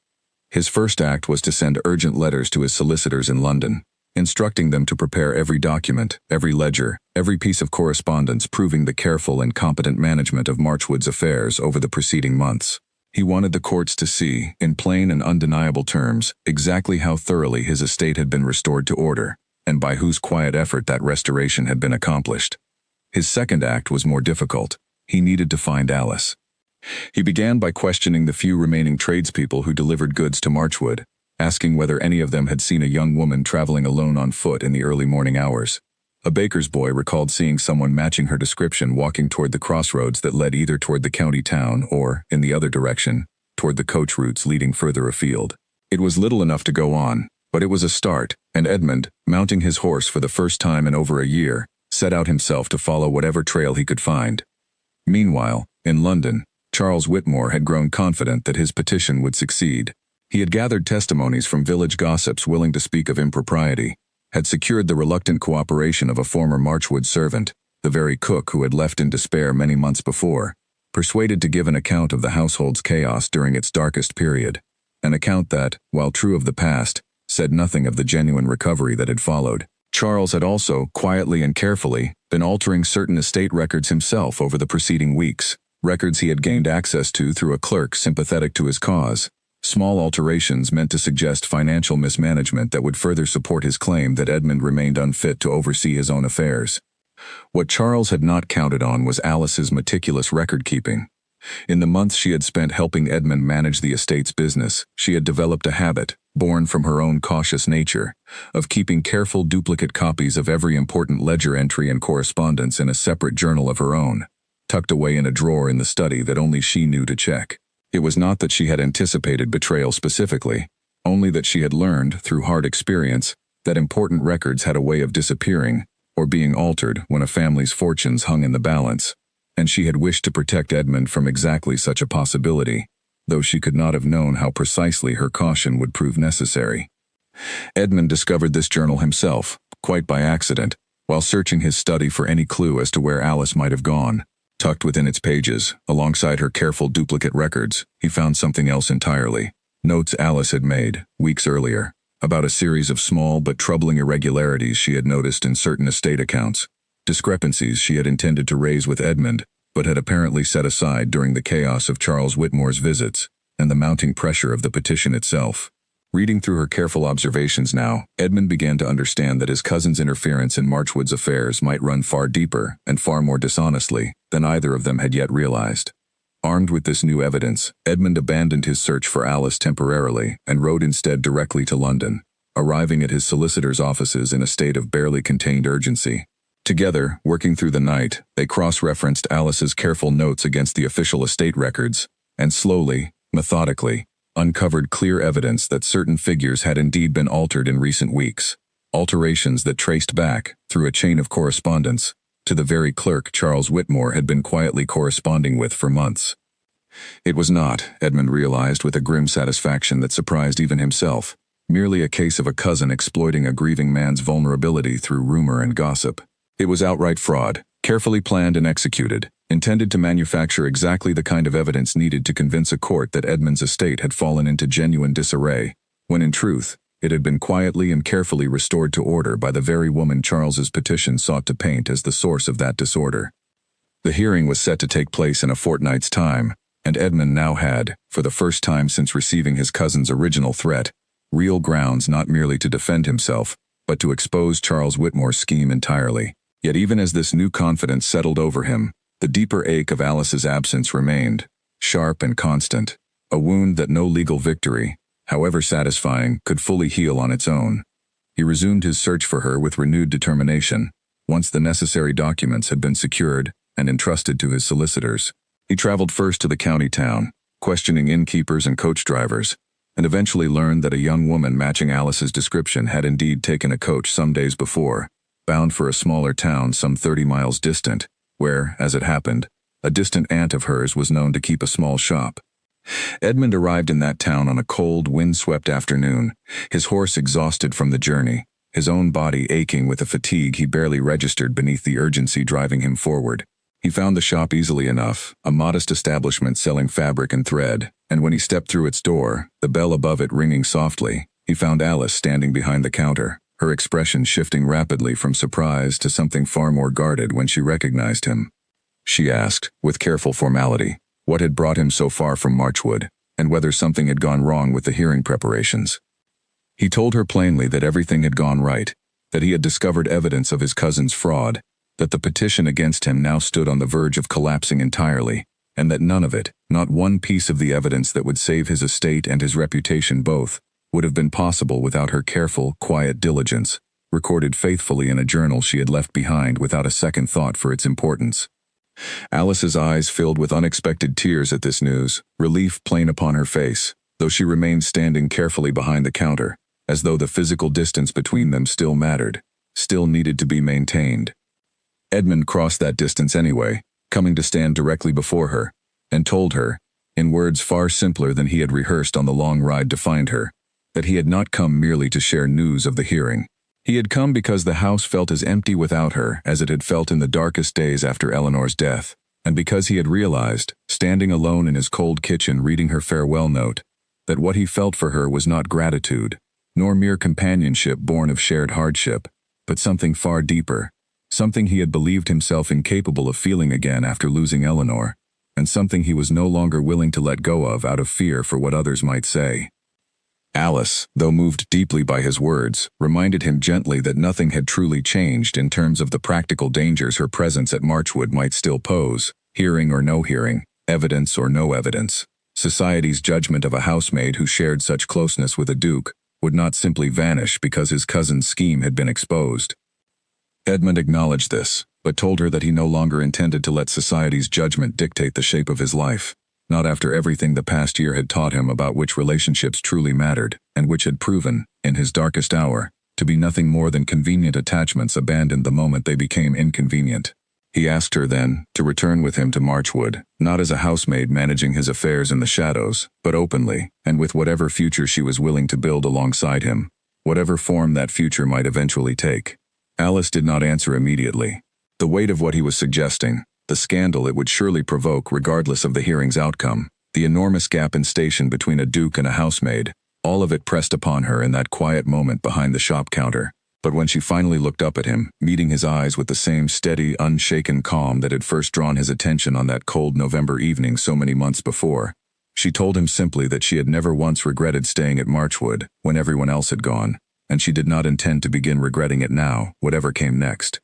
His first act was to send urgent letters to his solicitors in London, instructing them to prepare every document, every ledger, every piece of correspondence proving the careful and competent management of Marchwood's affairs over the preceding months. He wanted the courts to see, in plain and undeniable terms, exactly how thoroughly his estate had been restored to order, and by whose quiet effort that restoration had been accomplished. His second act was more difficult. He needed to find Alice. He began by questioning the few remaining tradespeople who delivered goods to Marchwood, asking whether any of them had seen a young woman traveling alone on foot in the early morning hours. A baker's boy recalled seeing someone matching her description walking toward the crossroads that led either toward the county town or, in the other direction, toward the coach routes leading further afield. It was little enough to go on, but it was a start, and Edmund, mounting his horse for the first time in over a year, set out himself to follow whatever trail he could find. Meanwhile, in London, Charles Whitmore had grown confident that his petition would succeed. He had gathered testimonies from village gossips willing to speak of impropriety, had secured the reluctant cooperation of a former Marchwood servant, the very cook who had left in despair many months before, persuaded to give an account of the household's chaos during its darkest period, an account that, while true of the past, said nothing of the genuine recovery that had followed. Charles had also, quietly and carefully, been altering certain estate records himself over the preceding weeks, records he had gained access to through a clerk sympathetic to his cause, small alterations meant to suggest financial mismanagement that would further support his claim that Edmund remained unfit to oversee his own affairs. What Charles had not counted on was Alice's meticulous record-keeping. In the months she had spent helping Edmund manage the estate's business, she had developed a habit, born from her own cautious nature, of keeping careful duplicate copies of every important ledger entry and correspondence in a separate journal of her own, tucked away in a drawer in the study that only she knew to check. It was not that she had anticipated betrayal specifically, only that she had learned, through hard experience, that important records had a way of disappearing or being altered when a family's fortunes hung in the balance, and she had wished to protect Edmund from exactly such a possibility, though she could not have known how precisely her caution would prove necessary. Edmund discovered this journal himself, quite by accident, while searching his study for any clue as to where Alice might have gone. Tucked within its pages, alongside her careful duplicate records, he found something else entirely. Notes Alice had made, weeks earlier, about a series of small but troubling irregularities she had noticed in certain estate accounts, discrepancies she had intended to raise with Edmund, but had apparently set aside during the chaos of Charles Whitmore's visits and the mounting pressure of the petition itself. Reading through her careful observations now, Edmund began to understand that his cousin's interference in Marchwood's affairs might run far deeper and far more dishonestly than either of them had yet realized. Armed with this new evidence, Edmund abandoned his search for Alice temporarily and rode instead directly to London, arriving at his solicitor's offices in a state of barely contained urgency. Together, working through the night, they cross-referenced Alice's careful notes against the official estate records, and slowly, methodically, uncovered clear evidence that certain figures had indeed been altered in recent weeks, alterations that traced back, through a chain of correspondence, to the very clerk Charles Whitmore had been quietly corresponding with for months. It was not, Edmund realized with a grim satisfaction that surprised even himself, merely a case of a cousin exploiting a grieving man's vulnerability through rumor and gossip. It was outright fraud, carefully planned and executed, intended to manufacture exactly the kind of evidence needed to convince a court that Edmund's estate had fallen into genuine disarray, when in truth, it had been quietly and carefully restored to order by the very woman Charles's petition sought to paint as the source of that disorder. The hearing was set to take place in a fortnight's time, and Edmund now had, for the first time since receiving his cousin's original threat, real grounds not merely to defend himself, but to expose Charles Whitmore's scheme entirely. Yet even as this new confidence settled over him, the deeper ache of Alice's absence remained, sharp and constant, a wound that no legal victory, however satisfying, could fully heal on its own. He resumed his search for her with renewed determination, once the necessary documents had been secured and entrusted to his solicitors. He traveled first to the county town, questioning innkeepers and coach drivers, and eventually learned that a young woman matching Alice's description had indeed taken a coach some days before, bound for a smaller town some 30 miles distant, where, as it happened, a distant aunt of hers was known to keep a small shop. Edmund arrived in that town on a cold, wind-swept afternoon, his horse exhausted from the journey, his own body aching with a fatigue he barely registered beneath the urgency driving him forward. He found the shop easily enough, a modest establishment selling fabric and thread, and when he stepped through its door, the bell above it ringing softly, he found Alice standing behind the counter, her expression shifting rapidly from surprise to something far more guarded when she recognized him. She asked, with careful formality, what had brought him so far from Marchwood, and whether something had gone wrong with the hearing preparations. He told her plainly that everything had gone right, that he had discovered evidence of his cousin's fraud, that the petition against him now stood on the verge of collapsing entirely, and that none of it, not one piece of the evidence that would save his estate and his reputation both, would have been possible without her careful, quiet diligence, recorded faithfully in a journal she had left behind without a second thought for its importance. Alice's eyes filled with unexpected tears at this news, relief plain upon her face, though she remained standing carefully behind the counter, as though the physical distance between them still mattered, still needed to be maintained. Edmund crossed that distance anyway, coming to stand directly before her, and told her, in words far simpler than he had rehearsed on the long ride to find her, that he had not come merely to share news of the hearing. He had come because the house felt as empty without her as it had felt in the darkest days after Eleanor's death, and because he had realized, standing alone in his cold kitchen reading her farewell note, that what he felt for her was not gratitude, nor mere companionship born of shared hardship, but something far deeper, something he had believed himself incapable of feeling again after losing Eleanor, and something he was no longer willing to let go of out of fear for what others might say. Alice, though moved deeply by his words, reminded him gently that nothing had truly changed in terms of the practical dangers her presence at Marchwood might still pose, hearing or no hearing, evidence or no evidence. Society's judgment of a housemaid who shared such closeness with a duke would not simply vanish because his cousin's scheme had been exposed. Edmund acknowledged this, but told her that he no longer intended to let society's judgment dictate the shape of his life. Not after everything the past year had taught him about which relationships truly mattered, and which had proven, in his darkest hour, to be nothing more than convenient attachments abandoned the moment they became inconvenient. He asked her then to return with him to Marchwood, not as a housemaid managing his affairs in the shadows, but openly, and with whatever future she was willing to build alongside him, whatever form that future might eventually take. Alice did not answer immediately. The weight of what he was suggesting, the scandal it would surely provoke regardless of the hearing's outcome, the enormous gap in station between a duke and a housemaid, all of it pressed upon her in that quiet moment behind the shop counter. But when she finally looked up at him, meeting his eyes with the same steady, unshaken calm that had first drawn his attention on that cold November evening so many months before, she told him simply that she had never once regretted staying at Marchwood when everyone else had gone, and she did not intend to begin regretting it now, whatever came next.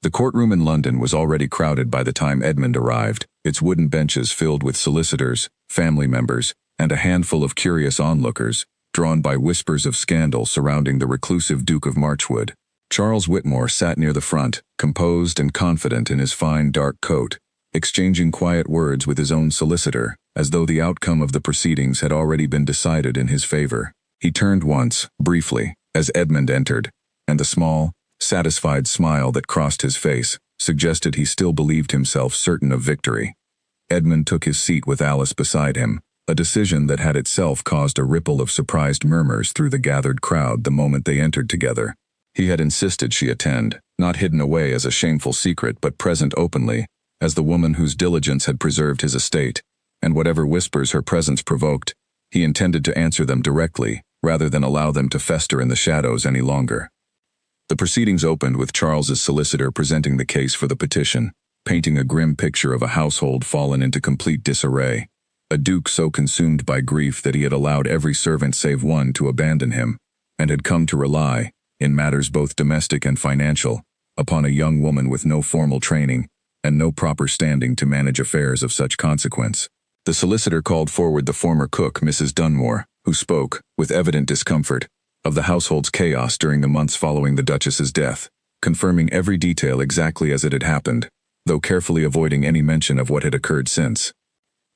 The courtroom in London was already crowded by the time Edmund arrived, its wooden benches filled with solicitors, family members, and a handful of curious onlookers, drawn by whispers of scandal surrounding the reclusive Duke of Marchwood. Charles Whitmore sat near the front, composed and confident in his fine dark coat, exchanging quiet words with his own solicitor, as though the outcome of the proceedings had already been decided in his favor. He turned once, briefly, as Edmund entered, and the small, satisfied smile that crossed his face suggested he still believed himself certain of victory. Edmund took his seat with Alice beside him, a decision that had itself caused a ripple of surprised murmurs through the gathered crowd the moment they entered together. He had insisted she attend, not hidden away as a shameful secret but present openly, as the woman whose diligence had preserved his estate, and whatever whispers her presence provoked, he intended to answer them directly, rather than allow them to fester in the shadows any longer. The proceedings opened with Charles's solicitor presenting the case for the petition, painting a grim picture of a household fallen into complete disarray, a duke so consumed by grief that he had allowed every servant save one to abandon him, and had come to rely, in matters both domestic and financial, upon a young woman with no formal training and no proper standing to manage affairs of such consequence. The solicitor called forward the former cook, Mrs. Dunmore, who spoke, with evident discomfort, of the household's chaos during the months following the Duchess's death, confirming every detail exactly as it had happened, though carefully avoiding any mention of what had occurred since.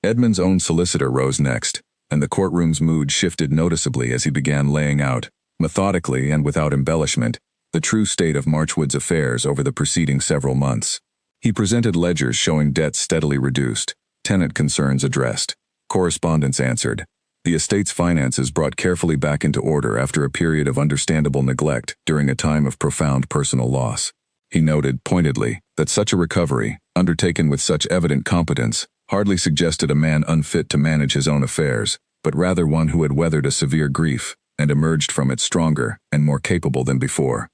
Edmund's own solicitor rose next, and the courtroom's mood shifted noticeably as he began laying out, methodically and without embellishment, the true state of Marchwood's affairs over the preceding several months. He presented ledgers showing debts steadily reduced, tenant concerns addressed, correspondence answered, the estate's finances brought carefully back into order after a period of understandable neglect during a time of profound personal loss. He noted, pointedly, that such a recovery, undertaken with such evident competence, hardly suggested a man unfit to manage his own affairs, but rather one who had weathered a severe grief and emerged from it stronger and more capable than before.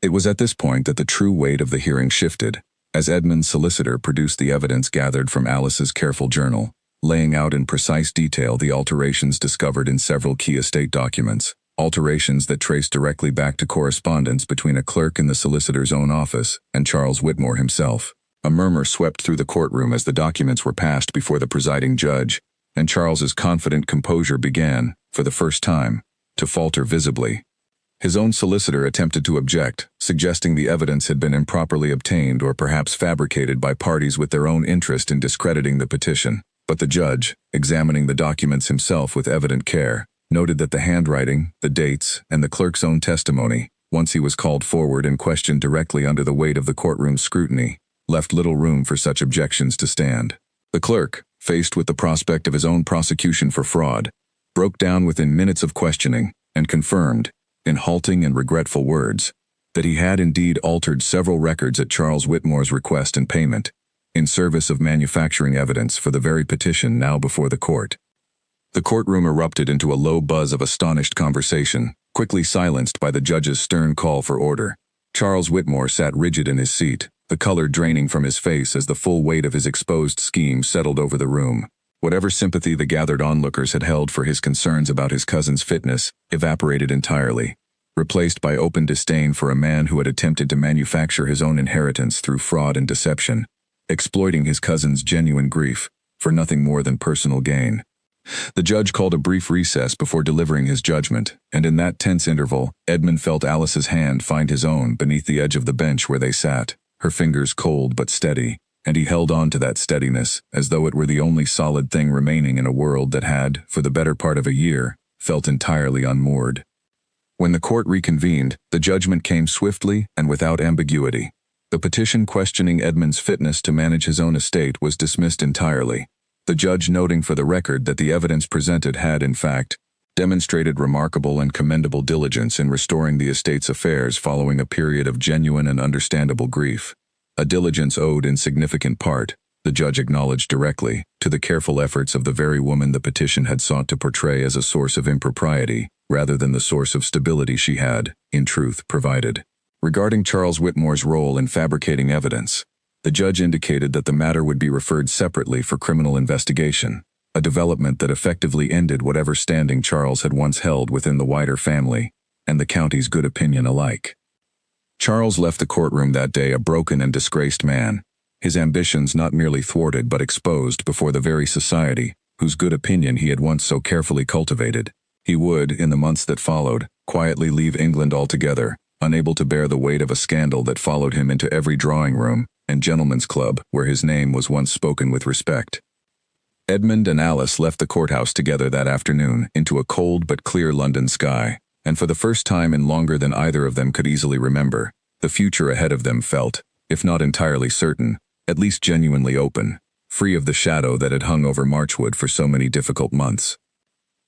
It was at this point that the true weight of the hearing shifted, as Edmund's solicitor produced the evidence gathered from Alice's careful journal, laying out in precise detail the alterations discovered in several key estate documents, alterations that traced directly back to correspondence between a clerk in the solicitor's own office and Charles Whitmore himself. A murmur swept through the courtroom as the documents were passed before the presiding judge, and Charles's confident composure began, for the first time, to falter visibly. His own solicitor attempted to object, suggesting the evidence had been improperly obtained or perhaps fabricated by parties with their own interest in discrediting the petition. But the judge, examining the documents himself with evident care, noted that the handwriting, the dates, and the clerk's own testimony, once he was called forward and questioned directly under the weight of the courtroom's scrutiny, left little room for such objections to stand. The clerk, faced with the prospect of his own prosecution for fraud, broke down within minutes of questioning and confirmed, in halting and regretful words, that he had indeed altered several records at Charles Whitmore's request and payment, in service of manufacturing evidence for the very petition now before the court. The courtroom erupted into a low buzz of astonished conversation, quickly silenced by the judge's stern call for order. Charles Whitmore sat rigid in his seat, the color draining from his face as the full weight of his exposed scheme settled over the room. Whatever sympathy the gathered onlookers had held for his concerns about his cousin's fitness evaporated entirely, replaced by open disdain for a man who had attempted to manufacture his own inheritance through fraud and deception, exploiting his cousin's genuine grief for nothing more than personal gain. The judge called a brief recess before delivering his judgment, and in that tense interval, Edmund felt Alice's hand find his own beneath the edge of the bench where they sat, her fingers cold but steady, and he held on to that steadiness as though it were the only solid thing remaining in a world that had, for the better part of a year, felt entirely unmoored. When the court reconvened, the judgment came swiftly and without ambiguity. The petition questioning Edmund's fitness to manage his own estate was dismissed entirely, the judge noting for the record that the evidence presented had, in fact, demonstrated remarkable and commendable diligence in restoring the estate's affairs following a period of genuine and understandable grief. A diligence owed in significant part, the judge acknowledged directly, to the careful efforts of the very woman the petition had sought to portray as a source of impropriety, rather than the source of stability she had, in truth, provided. Regarding Charles Whitmore's role in fabricating evidence, the judge indicated that the matter would be referred separately for criminal investigation, a development that effectively ended whatever standing Charles had once held within the wider family, and the county's good opinion alike. Charles left the courtroom that day a broken and disgraced man, his ambitions not merely thwarted but exposed before the very society whose good opinion he had once so carefully cultivated. He would, in the months that followed, quietly leave England altogether, unable to bear the weight of a scandal that followed him into every drawing room and gentleman's club where his name was once spoken with respect. Edmund and Alice left the courthouse together that afternoon into a cold but clear London sky, and for the first time in longer than either of them could easily remember, the future ahead of them felt, if not entirely certain, at least genuinely open, free of the shadow that had hung over Marchwood for so many difficult months.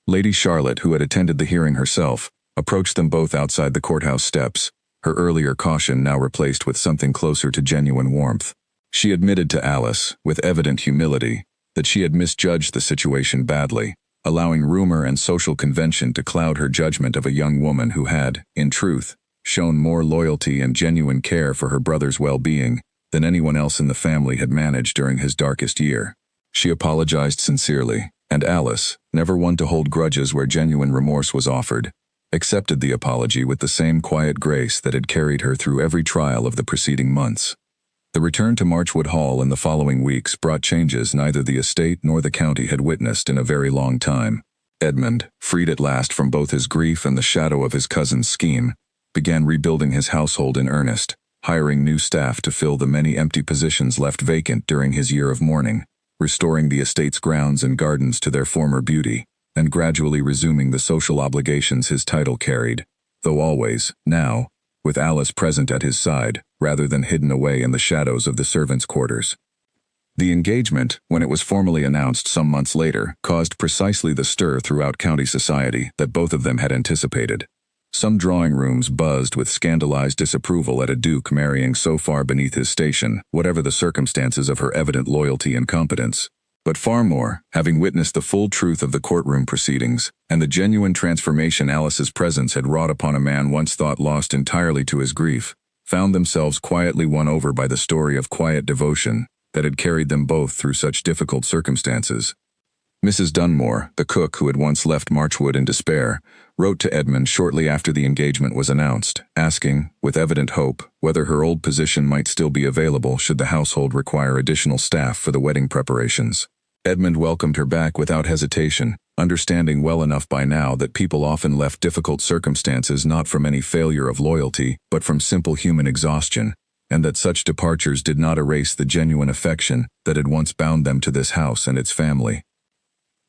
Lady Charlotte, who had attended the hearing herself, approached them both outside the courthouse steps, her earlier caution now replaced with something closer to genuine warmth. She admitted to Alice, with evident humility, that she had misjudged the situation badly, allowing rumor and social convention to cloud her judgment of a young woman who had, in truth, shown more loyalty and genuine care for her brother's well-being than anyone else in the family had managed during his darkest year. She apologized sincerely, and Alice, never one to hold grudges where genuine remorse was offered, accepted the apology with the same quiet grace that had carried her through every trial of the preceding months. The return to Marchwood Hall in the following weeks brought changes neither the estate nor the county had witnessed in a very long time. Edmund, freed at last from both his grief and the shadow of his cousin's scheme, began rebuilding his household in earnest, hiring new staff to fill the many empty positions left vacant during his year of mourning, restoring the estate's grounds and gardens to their former beauty, and gradually resuming the social obligations his title carried, though always, now, with Alice present at his side, rather than hidden away in the shadows of the servants' quarters. The engagement, when it was formally announced some months later, caused precisely the stir throughout county society that both of them had anticipated. Some drawing rooms buzzed with scandalized disapproval at a duke marrying so far beneath his station, whatever the circumstances of her evident loyalty and competence. But far more, having witnessed the full truth of the courtroom proceedings, and the genuine transformation Alice's presence had wrought upon a man once thought lost entirely to his grief, found themselves quietly won over by the story of quiet devotion that had carried them both through such difficult circumstances. Mrs. Dunmore, the cook who had once left Marchwood in despair, wrote to Edmund shortly after the engagement was announced, asking, with evident hope, whether her old position might still be available should the household require additional staff for the wedding preparations. Edmund welcomed her back without hesitation, understanding well enough by now that people often left difficult circumstances not from any failure of loyalty, but from simple human exhaustion, and that such departures did not erase the genuine affection that had once bound them to this house and its family.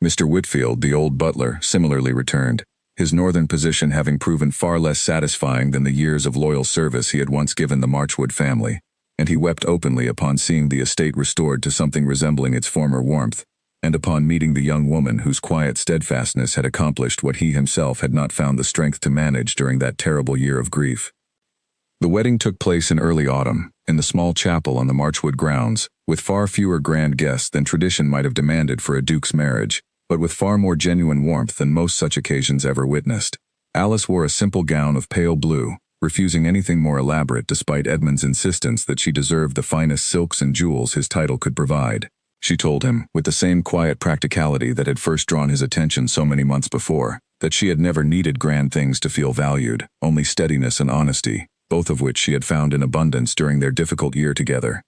Mr. Whitfield, the old butler, similarly returned, his northern position having proven far less satisfying than the years of loyal service he had once given the Marchwood family, and he wept openly upon seeing the estate restored to something resembling its former warmth, and upon meeting the young woman whose quiet steadfastness had accomplished what he himself had not found the strength to manage during that terrible year of grief. The wedding took place in early autumn, in the small chapel on the Marchwood grounds, with far fewer grand guests than tradition might have demanded for a duke's marriage, but with far more genuine warmth than most such occasions ever witnessed. Alice wore a simple gown of pale blue, refusing anything more elaborate despite Edmund's insistence that she deserved the finest silks and jewels his title could provide. She told him, with the same quiet practicality that had first drawn his attention so many months before, that she had never needed grand things to feel valued, only steadiness and honesty, both of which she had found in abundance during their difficult year together.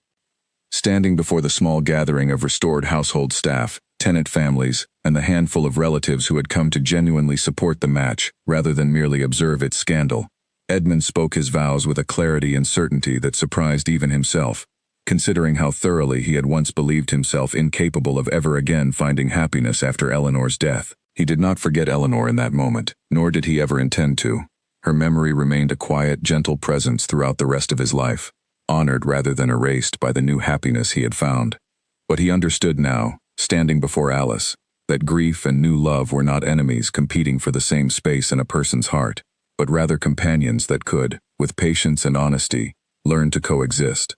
Standing before the small gathering of restored household staff, tenant families, and the handful of relatives who had come to genuinely support the match, rather than merely observe its scandal, Edmund spoke his vows with a clarity and certainty that surprised even himself, considering how thoroughly he had once believed himself incapable of ever again finding happiness after Eleanor's death. He did not forget Eleanor in that moment, nor did he ever intend to. Her memory remained a quiet, gentle presence throughout the rest of his life, honored rather than erased by the new happiness he had found. But he understood now, standing before Alice, that grief and new love were not enemies competing for the same space in a person's heart, but rather companions that could, with patience and honesty, learn to coexist.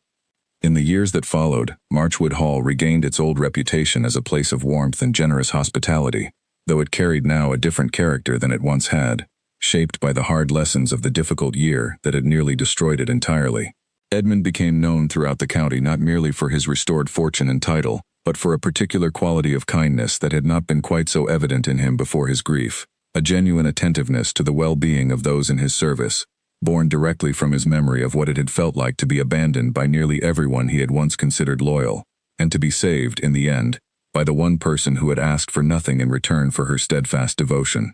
In the years that followed, Marchwood Hall regained its old reputation as a place of warmth and generous hospitality, though it carried now a different character than it once had, shaped by the hard lessons of the difficult year that had nearly destroyed it entirely. Edmund became known throughout the county not merely for his restored fortune and title, but for a particular quality of kindness that had not been quite so evident in him before his grief, a genuine attentiveness to the well-being of those in his service, born directly from his memory of what it had felt like to be abandoned by nearly everyone he had once considered loyal, and to be saved, in the end, by the one person who had asked for nothing in return for her steadfast devotion.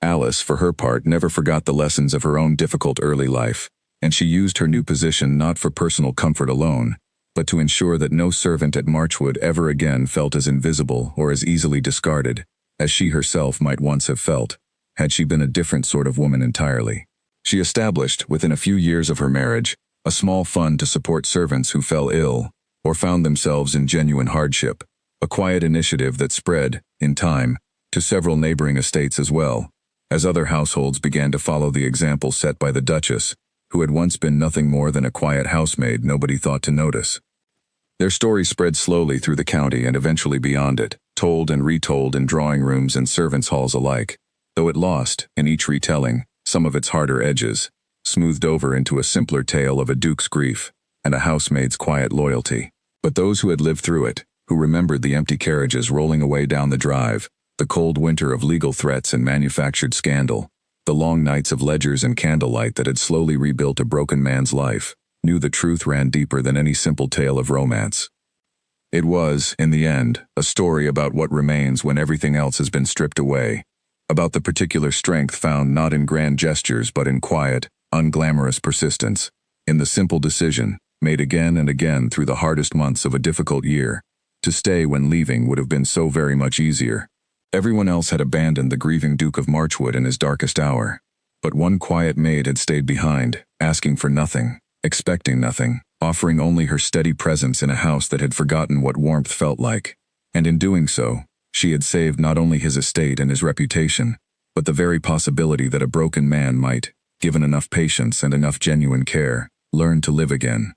Alice, for her part, never forgot the lessons of her own difficult early life, and she used her new position not for personal comfort alone, but to ensure that no servant at Marchwood ever again felt as invisible or as easily discarded as she herself might once have felt, had she been a different sort of woman entirely. She established, within a few years of her marriage, a small fund to support servants who fell ill or found themselves in genuine hardship, a quiet initiative that spread, in time, to several neighboring estates as well, as other households began to follow the example set by the Duchess, who had once been nothing more than a quiet housemaid nobody thought to notice. Their story spread slowly through the county and eventually beyond it, told and retold in drawing rooms and servants' halls alike, though it lost, in each retelling, some of its harder edges, smoothed over into a simpler tale of a duke's grief and a housemaid's quiet loyalty. But those who had lived through it, who remembered the empty carriages rolling away down the drive, the cold winter of legal threats and manufactured scandal, the long nights of ledgers and candlelight that had slowly rebuilt a broken man's life, knew the truth ran deeper than any simple tale of romance. It was, in the end, a story about what remains when everything else has been stripped away, about the particular strength found not in grand gestures but in quiet, unglamorous persistence, in the simple decision, made again and again through the hardest months of a difficult year, to stay when leaving would have been so very much easier. Everyone else had abandoned the grieving Duke of Marchwood in his darkest hour, but one quiet maid had stayed behind, asking for nothing, expecting nothing, offering only her steady presence in a house that had forgotten what warmth felt like. And in doing so, she had saved not only his estate and his reputation, but the very possibility that a broken man might, given enough patience and enough genuine care, learn to live again.